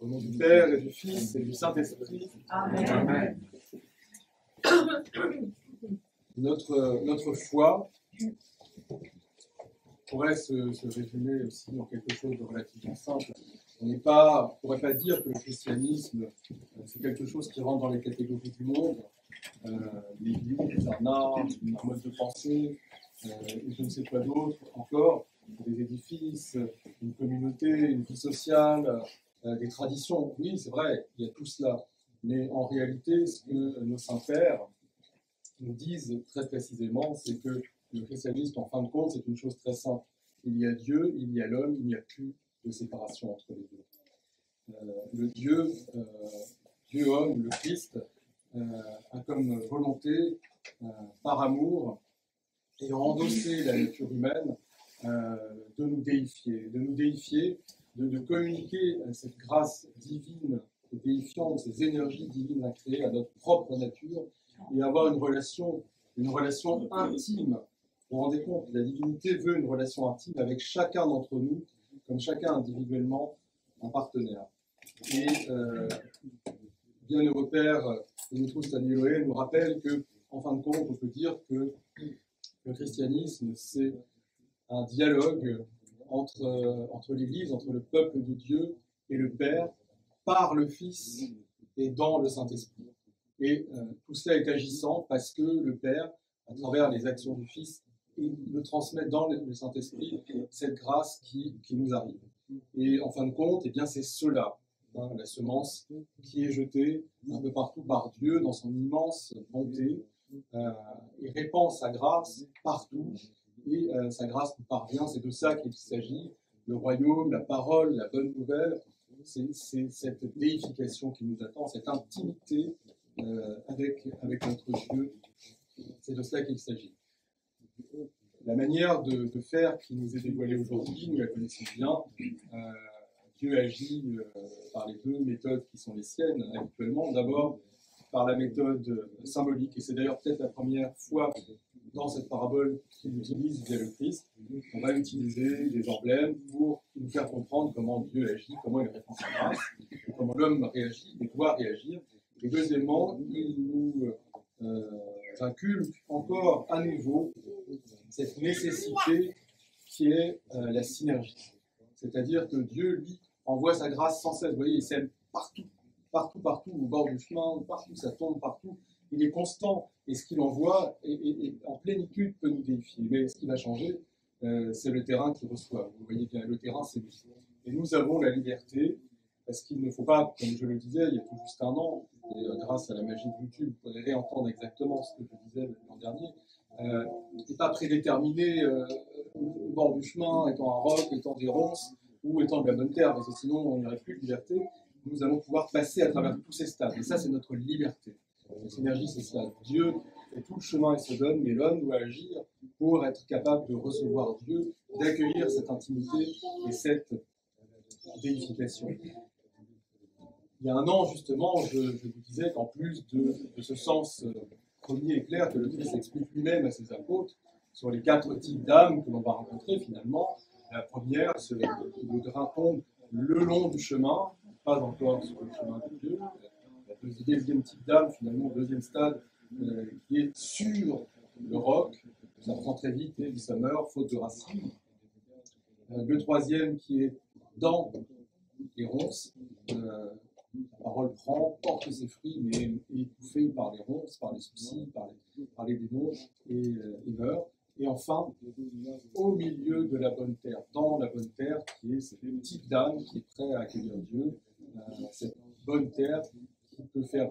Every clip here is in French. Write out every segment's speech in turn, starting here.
Au nom du Père et du Fils et du Saint-Esprit. Amen. Notre foi pourrait se résumer aussi en quelque chose de relativement simple. On ne pourrait pas dire que le christianisme, c'est quelque chose qui rentre dans les catégories du monde, l'Église, un art, un mode de pensée, et je ne sais quoi d'autre encore, des édifices, une communauté, une vie sociale, des traditions. Oui, c'est vrai, il y a tout cela. Mais en réalité, ce que nos saints-pères nous disent très précisément, c'est que le christianisme, en fin de compte, c'est une chose très simple. Il y a Dieu, il y a l'homme, il n'y a plus de séparation entre les deux. Le Dieu-homme, le Christ, a comme volonté, par amour, ayant endossé la nature humaine, de nous déifier, de communiquer cette grâce divine et déifiante, ces énergies divines à créer à notre propre nature, et avoir une relation intime. Vous vous rendez compte, la divinité veut une relation intime avec chacun d'entre nous, comme chacun individuellement un partenaire. Et bienheureux Père Dimitros Staniloé nous rappelle que, en fin de compte, on peut dire que le christianisme, c'est un dialogue entre l'Église, entre le peuple de Dieu et le Père, par le Fils et dans le Saint-Esprit. Et tout cela est agissant parce que le Père, à travers les actions du Fils, il me transmet dans le Saint-Esprit cette grâce qui nous arrive. Et en fin de compte, eh bien, c'est cela, la semence qui est jetée un peu partout par Dieu dans son immense bonté. Il répand sa grâce partout et sa grâce nous parvient. C'est de ça qu'il s'agit. Le royaume, la parole, la bonne nouvelle, c'est cette déification qui nous attend, cette intimité avec notre Dieu. C'est de cela qu'il s'agit. La manière de faire qui nous est dévoilée aujourd'hui, nous la connaissons bien. Dieu agit par les deux méthodes qui sont les siennes habituellement. D'abord, par la méthode symbolique, et c'est d'ailleurs peut-être la première fois dans cette parabole qu'il utilise via le Christ. On va utiliser des emblèmes pour nous faire comprendre comment Dieu agit, comment il répond à sa grâce, comment l'homme réagit et doit réagir. Et deuxièmement, il nous inculque encore à nouveau cette nécessité qui est la synergie. C'est-à-dire que Dieu, lui, envoie sa grâce sans cesse. Vous voyez, il sème partout, au bord du chemin, partout, ça tombe partout. Il est constant, et ce qu'il envoie est en plénitude peut nous déifier. Mais ce qui va changer, c'est le terrain qu'il reçoit. Vous voyez bien, le terrain, c'est lui. Et nous avons la liberté, parce qu'il ne faut pas, comme je le disais il y a tout juste un an, et grâce à la magie de YouTube, vous pourrez réentendre exactement ce que je disais l'an dernier, n'est pas prédéterminé au bord du chemin, étant un roc, étant des ronces, ou étant de la bonne terre, parce que sinon on n'y aurait plus de liberté. Nous allons pouvoir passer à travers tous ces stades. Et ça, c'est notre liberté. La synergie, c'est cela. Dieu fait tout le chemin et se donne, mais l'homme doit agir pour être capable de recevoir Dieu, d'accueillir cette intimité et cette déification. Il y a un an, justement, je vous disais qu'en plus de ce sens premier et clair que le Christ explique lui-même à ses apôtres, sur les 4 types d'âmes que l'on va rencontrer finalement, la première, c'est le grain tombe le long du chemin, pas encore sur le chemin de Dieu. La deuxième type d'âme, finalement, le deuxième stade, qui est sur le roc, ça prend très vite et ça meurt, faute de racines. Le troisième qui est dans les ronces, la parole porte ses fruits, mais est étouffée par les ronces, par les soucis, par les démons, et meurt. Et enfin, au milieu de la bonne terre, dans la bonne terre, qui est cette type d'âme qui est prêt à accueillir Dieu, cette bonne terre qui peut faire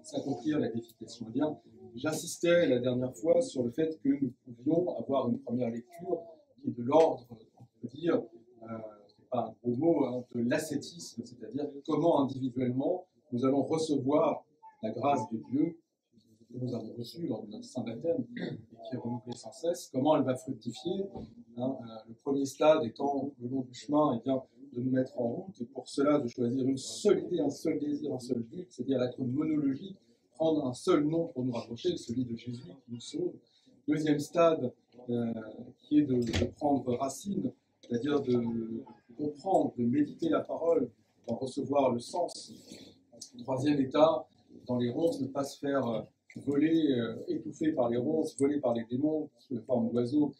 s'accomplir la déification. Eh bien, j'insistais la dernière fois sur le fait que nous pouvions avoir une première lecture qui est de l'ordre, on peut dire, c'est pas un gros mot, hein, de l'ascétisme, c'est-à-dire comment individuellement nous allons recevoir la grâce de Dieu que nous avons reçue lors de notre saint baptême et qui est renouvelée sans cesse, comment elle va fructifier. Le premier stade étant le long du chemin, et bien, de nous mettre en route, et pour cela de choisir une seule idée, un seul désir, un seul but, c'est-à-dire être monologique, prendre un seul nom pour nous rapprocher, celui de Jésus qui nous sauve. Deuxième stade, qui est de prendre racine c'est-à-dire de comprendre, de méditer la parole, d'en recevoir le sens. Troisième état, dans les ronces, ne pas se faire voler, étouffer par les ronces, voler par les démons, sous la forme d'oiseaux,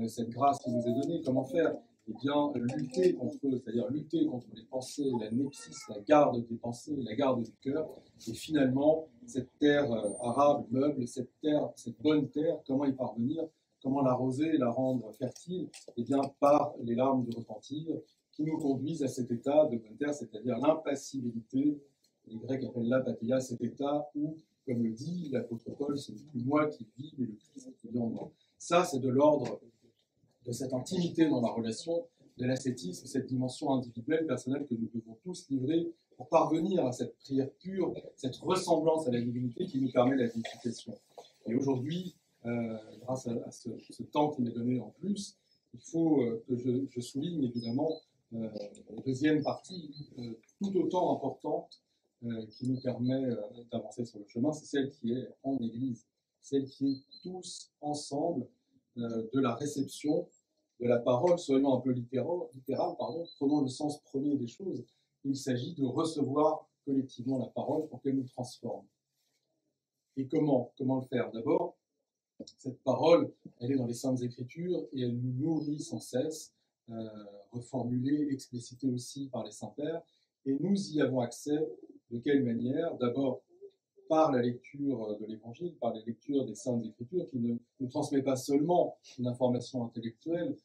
cette grâce qui nous est donnée. Comment faire? Eh bien, lutter contre eux, c'est-à-dire lutter contre les pensées, la nepsis, la garde des pensées, la garde du cœur. Et finalement, cette terre arabe, meuble, cette terre, cette bonne terre, comment y parvenir? Comment l'arroser, la rendre fertile? Eh bien, par les larmes de repentir qui nous conduisent à cet état de bonne terre, c'est-à-dire l'impassibilité. Les Grecs appellent l'apatheia, cet état où, comme le dit l'apôtre Paul, ce n'est plus moi qui vis, mais le Christ qui vit en moi. Ça, c'est de l'ordre de cette intimité dans la relation, de l'ascétisme, cette dimension individuelle, personnelle que nous devons tous livrer pour parvenir à cette prière pure, cette ressemblance à la divinité qui nous permet la vivification. Et aujourd'hui, grâce à ce temps qui m'est donné en plus, il faut que je souligne évidemment la deuxième partie, tout autant importante, qui nous permet d'avancer sur le chemin, c'est celle qui est en Église, celle qui est tous ensemble de la réception de la parole, soyons un peu littéral, prenons le sens premier des choses. Il s'agit de recevoir collectivement la parole pour qu'elle nous transforme. Et comment le faire? D'abord, cette parole, elle est dans les Saintes Écritures et elle nous nourrit sans cesse, reformulée, explicitée aussi par les Saints-Pères. Et nous y avons accès de quelle manière? D'abord, par la lecture de l'Évangile, par la lecture des Saintes Écritures, qui ne nous transmet pas seulement une information intellectuelle,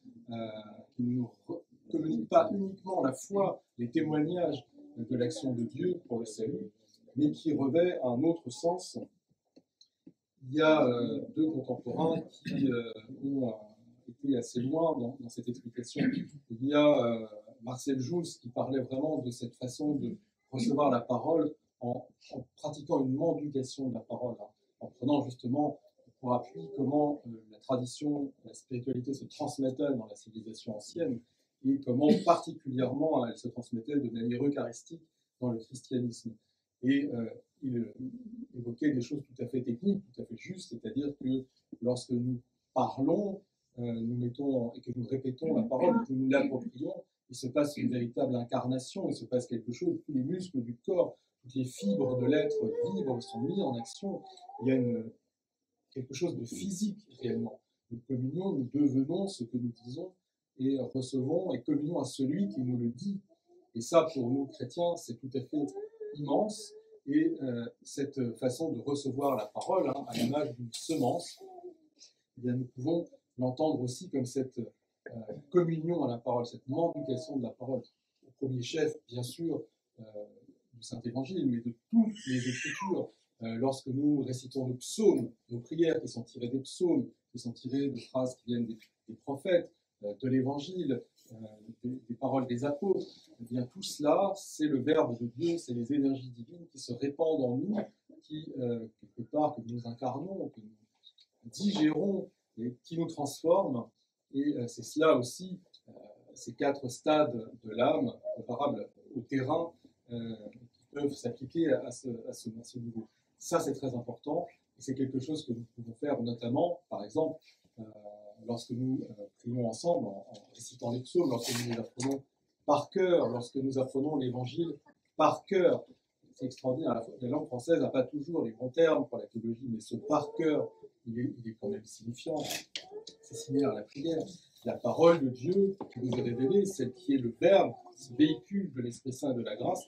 qui ne nous communique pas uniquement la foi, les témoignages de l'action de Dieu pour le salut, mais qui revêt un autre sens. Il y a deux contemporains qui ont été assez loin dans cette explication. Il y a Marcel Jouls qui parlait vraiment de cette façon de recevoir la parole en pratiquant une mendication de la parole, en prenant justement pour appui comment la tradition, la spiritualité se transmettait dans la civilisation ancienne et comment particulièrement elle se transmettait de manière eucharistique dans le christianisme. Et il évoquait des choses tout à fait techniques, tout à fait justes, c'est-à-dire que lorsque nous parlons, nous mettons et que nous répétons la parole, que nous l'approprions, il se passe une véritable incarnation, il se passe quelque chose, tous les muscles du corps, toutes les fibres de l'être vibrent, sont mis en action. Il y a quelque chose de physique réellement. Nous communions, nous devenons ce que nous disons et recevons et communions à celui qui nous le dit. Et ça, pour nous chrétiens, c'est tout à fait immense. Et cette façon de recevoir la parole, à l'image d'une semence, eh bien, nous pouvons l'entendre aussi comme cette communion à la parole, cette mendication de la parole. Au premier chef, bien sûr, du Saint-Évangile, mais de toutes les Écritures. Lorsque nous récitons nos psaumes, nos prières qui sont tirées des psaumes, qui sont tirées de phrases qui viennent des prophètes, de l'Évangile, des paroles des apôtres, eh bien tout cela, c'est le Verbe de Dieu, c'est les énergies divines qui se répandent en nous, qui, quelque part, que nous incarnons, que nous digérons et qui nous transforment. Et c'est cela aussi, ces quatre stades de l'âme, comparables au terrain, qui peuvent s'appliquer à ce niveau. Ça, c'est très important, et c'est quelque chose que nous pouvons faire notamment, par exemple, lorsque nous prions ensemble, en récitant les psaumes, lorsque nous les apprenons par cœur, lorsque nous apprenons l'Évangile par cœur. C'est extraordinaire, la langue française n'a pas toujours les bons termes pour la théologie, mais ce par cœur, il est quand même signifiant. C'est similaire à la prière. La parole de Dieu qui nous est révélée, celle qui est le Verbe, ce véhicule de l'Esprit Saint et de la grâce,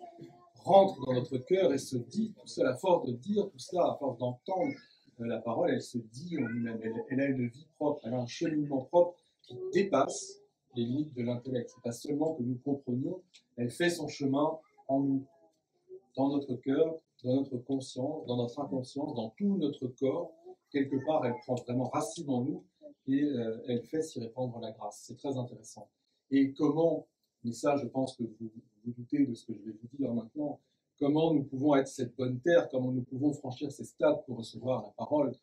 rentre dans notre cœur et se dit, tout ça, à force de dire tout cela, à force d'entendre la parole, elle se dit en nous-mêmes, elle a une vie propre, elle a un cheminement propre qui dépasse les limites de l'intellect. Ce n'est pas seulement que nous comprenions, elle fait son chemin en nous, dans notre cœur, dans notre conscience, dans notre inconscience, dans tout notre corps. Quelque part, elle prend vraiment racine en nous et elle fait s'y répandre la grâce. C'est très intéressant. Et comment, mais ça, je pense que vous doutez de ce que je vais vous dire maintenant, comment nous pouvons être cette bonne terre, comment nous pouvons franchir ces stades pour recevoir la parole,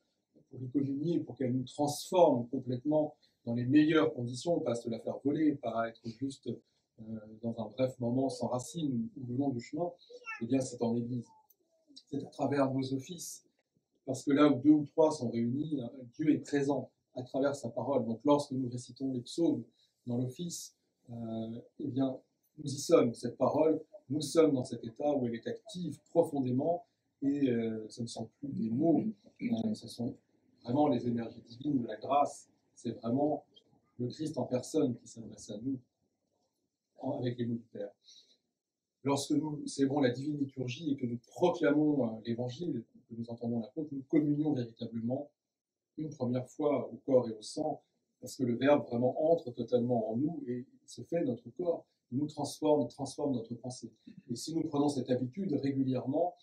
pour y communier, pour qu'elle nous transforme complètement dans les meilleures conditions, pas se la faire voler, pas être juste dans un bref moment sans racine ou le long du chemin. Eh bien, c'est en Église. C'est à travers nos offices, parce que là où deux ou trois sont réunis, Dieu est présent à travers sa parole. Donc lorsque nous récitons les psaumes dans l'office, eh bien, nous y sommes. Cette parole, nous sommes dans cet état où elle est active profondément, et ce ne sont plus des mots, ce sont vraiment les énergies divines de la grâce. C'est vraiment le Christ en personne qui s'adresse à nous avec les mots du Père. Lorsque nous célébrons la divine liturgie et que nous proclamons l'évangile, que nous entendons l'apôtre, nous communions véritablement une première fois au corps et au sang, parce que le Verbe vraiment entre totalement en nous et se fait notre corps, il nous transforme notre pensée. Et si nous prenons cette habitude régulièrement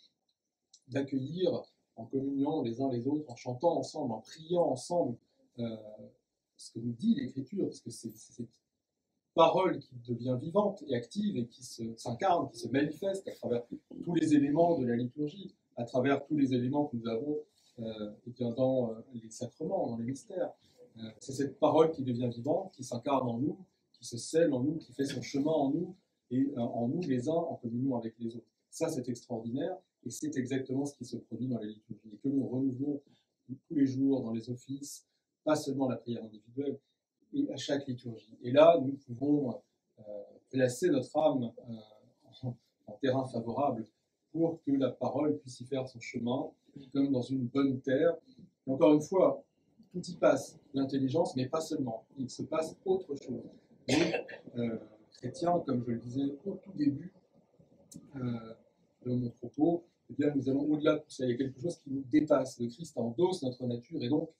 d'accueillir en communion les uns les autres, en chantant ensemble, en priant ensemble, ce que nous dit l'Écriture, parce que c'est cette parole qui devient vivante et active et qui s'incarne, qui se manifeste à travers tous les éléments de la liturgie, à travers tous les éléments que nous avons dans les sacrements, dans les mystères. C'est cette parole qui devient vivante, qui s'incarne en nous, qui se scelle en nous, qui fait son chemin en nous, et en nous les uns en communion avec les autres. Ça, c'est extraordinaire, et c'est exactement ce qui se produit dans la liturgie, et que nous renouvelons tous les jours dans les offices, pas seulement la prière individuelle, et à chaque liturgie. Et là, nous pouvons placer notre âme en terrain favorable pour que la parole puisse y faire son chemin, comme dans une bonne terre. Et encore une fois, tout y passe, l'intelligence, mais pas seulement. Il se passe autre chose. Nous, chrétiens, comme je le disais au tout début de mon propos, eh bien, nous allons au-delà de tout ça. Il y a quelque chose qui nous dépasse. Le Christ endosse notre nature, et donc,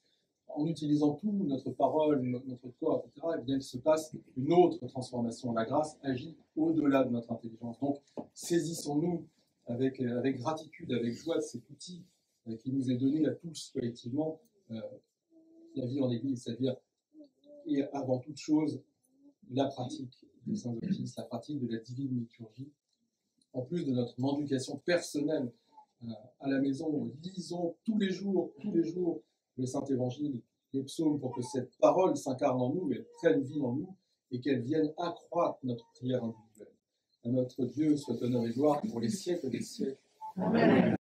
en utilisant tout, notre parole, notre corps, etc., eh bien, il se passe une autre transformation. La grâce agit au-delà de notre intelligence. Donc, saisissons-nous avec gratitude, avec joie de cet outil qui nous est donné à tous collectivement, la vie en Église, c'est-à-dire, et avant toute chose, la pratique des saints offices, la pratique de la divine liturgie, en plus de notre mendication personnelle à la maison. Lisons tous les jours le Saint-Évangile, les psaumes, pour que cette parole s'incarne en nous, elle prenne vie en nous, et qu'elle vienne accroître notre prière individuelle. À notre Dieu soit honneur et gloire pour les siècles des siècles. Amen.